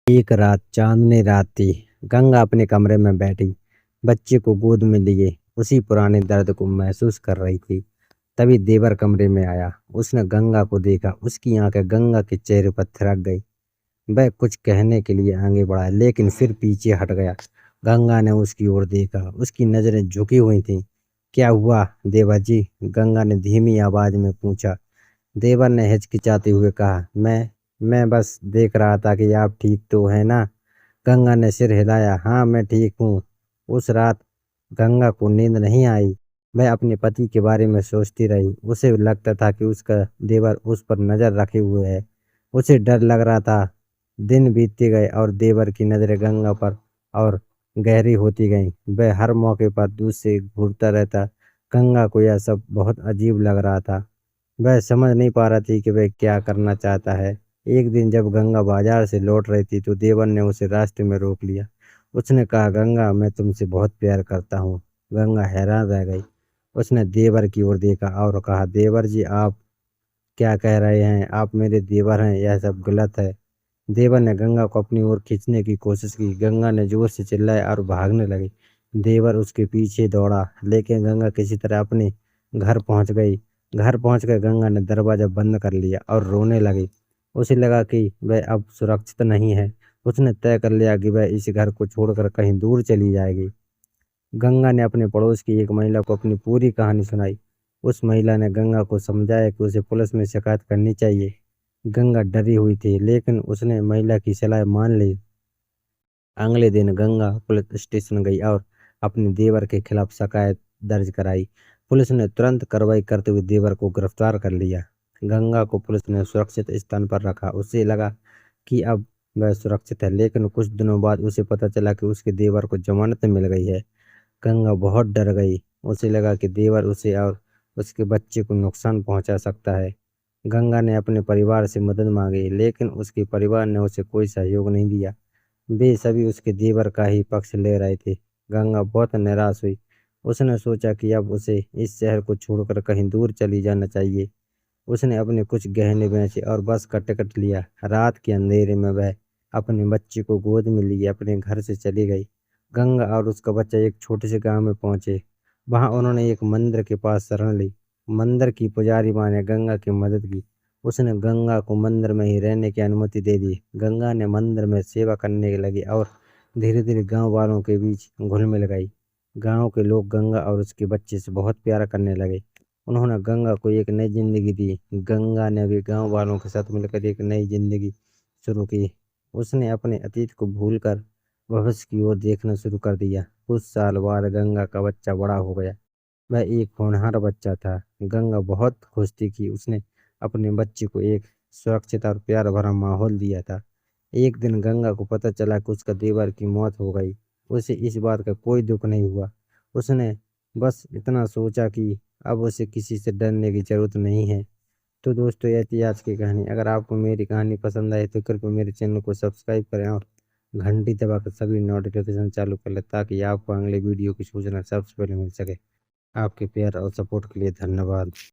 एक रात चांदनी रात थी। गंगा अपने कमरे में बैठी बच्चे को गोद में लिए उसी पुराने दर्द को महसूस कर रही थी। तभी देवर कमरे में आया। उसने गंगा को देखा। उसकी आंखें गंगा के चेहरे पर थिरक गई। वह कुछ कहने के लिए आगे बढ़ा लेकिन फिर पीछे हट गया। गंगा ने उसकी ओर देखा। उसकी नजरें झुकी हुई थीं। क्या हुआ देवर जी? गंगा ने धीमी आवाज में पूछा। देवर ने हिचकिचाते हुए कहा, मैं बस देख रहा था कि आप ठीक तो हैं ना। गंगा ने सिर हिलाया। हाँ, मैं ठीक हूँ। उस रात गंगा को नींद नहीं आई। वह अपने पति के बारे में सोचती रही। उसे लगता था कि उसका देवर उस पर नजर रखे हुए है। उसे डर लग रहा था। दिन बीतते गए और देवर की नजरें गंगा पर और गहरी होती गईं। वह हर मौके पर दूर से घूरता रहता। गंगा को यह सब बहुत अजीब लग रहा था। वह समझ नहीं पा रही थी कि वह क्या करना चाहता है। एक दिन जब गंगा बाजार से लौट रही थी तो देवर ने उसे रास्ते में रोक लिया। उसने कहा, गंगा, मैं तुमसे बहुत प्यार करता हूँ। गंगा हैरान रह गई। उसने देवर की ओर देखा और कहा, देवर जी, आप क्या कह रहे हैं? आप मेरे देवर हैं, यह सब गलत है। देवर ने गंगा को अपनी ओर खींचने की कोशिश की। गंगा ने जोर से चिल्लाया और भागने लगी। देवर उसके पीछे दौड़ा लेकिन गंगा किसी तरह अपने घर पहुंच गई। घर पहुंचकर गंगा ने दरवाजा बंद कर लिया और रोने लगी। उसे लगा कि वह अब सुरक्षित नहीं है। उसने तय कर लिया कि वह इस घर को छोड़कर कहीं दूर चली जाएगी। गंगा ने अपने पड़ोस की एक महिला को अपनी पूरी कहानी सुनाई। उस महिला ने गंगा को समझाया कि उसे पुलिस में शिकायत करनी चाहिए। गंगा डरी हुई थी लेकिन उसने महिला की सलाह मान ली। अगले दिन गंगा पुलिस स्टेशन गई और अपने देवर के खिलाफ शिकायत दर्ज कराई। पुलिस ने तुरंत कार्रवाई करते हुए देवर को गिरफ्तार कर लिया। गंगा को पुलिस ने सुरक्षित स्थान पर रखा। उसे लगा कि अब वह सुरक्षित है लेकिन कुछ दिनों बाद उसे पता चला कि उसके देवर को जमानत मिल गई है। गंगा बहुत डर गई। उसे लगा कि देवर उसे और उसके बच्चे को नुकसान पहुंचा सकता है। गंगा ने अपने परिवार से मदद मांगी लेकिन उसके परिवार ने उसे कोई सहयोग नहीं दिया। वे सभी उसके देवर का ही पक्ष ले रहे थे। गंगा बहुत निराश हुई। उसने सोचा कि अब उसे इस शहर को छोड़कर कहीं दूर चली जाना चाहिए। उसने अपने कुछ गहने बेचे और बस का टिकट लिया। रात के अंधेरे में वह अपने बच्चे को गोद में लिए अपने घर से चली गई। गंगा और उसका बच्चा एक छोटे से गांव में पहुंचे। वहां उन्होंने एक मंदिर के पास शरण ली। मंदिर की पुजारी माँ ने गंगा की मदद की। उसने गंगा को मंदिर में ही रहने की अनुमति दे दी। गंगा ने मंदिर में सेवा करने लगी और धीरे धीरे गांव वालों के बीच घुल मिल गई। गांव के लोग गंगा और उसके बच्चे से बहुत प्यार करने लगे। उन्होंने गंगा को एक नई जिंदगी दी। गंगा ने भी गांव वालों के साथ मिलकर एक नई जिंदगी शुरू की। उसने अपने अतीत को भूलकर भविष्य की ओर देखना शुरू कर दिया। कुछ साल बाद गंगा का बच्चा बड़ा हो गया। वह एक होनहार बच्चा था। गंगा बहुत खुश थी कि उसने अपने बच्चे को एक सुरक्षित और प्यार भरा माहौल दिया था। एक दिन गंगा को पता चला कि उसका देवर की मौत हो गई। उसे इस बात का कोई दुख नहीं हुआ। उसने बस इतना सोचा कि अब उसे किसी से डरने की जरूरत नहीं है। तो दोस्तों, ये थी आज की कहानी। अगर आपको मेरी कहानी पसंद आई तो कृपया मेरे चैनल को सब्सक्राइब करें और घंटी दबाकर सभी नोटिफिकेशन चालू कर लें ताकि आपको अगले वीडियो की सूचना सबसे पहले मिल सके। आपके प्यार और सपोर्ट के लिए धन्यवाद।